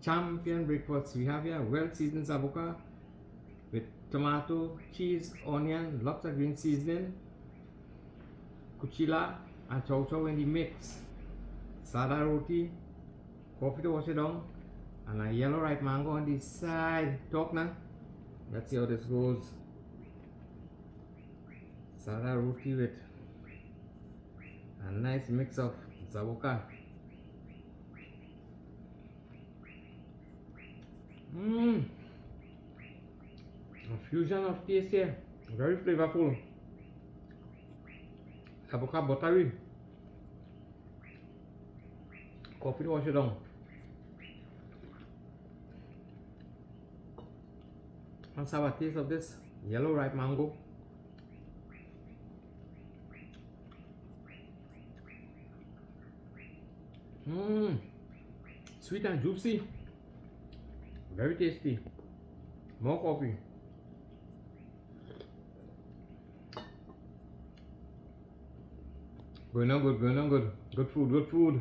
champion breakfast. We have here well seasoned zabuka with tomato, cheese, onion, lots of green seasoning, kuchila and chow chow in the mix. Sada roti, coffee to wash it down, and a yellow ripe mango on the side. Talk now. Let's see how this goes. Sada roti with a nice mix of zabuka. A fusion of taste here. Very flavorful. Zabuka buttery. Coffee to wash it down. Let's have a taste of this yellow ripe mango. Sweet and juicy. Very tasty. More coffee. Going on good, going on good. Good food, good food.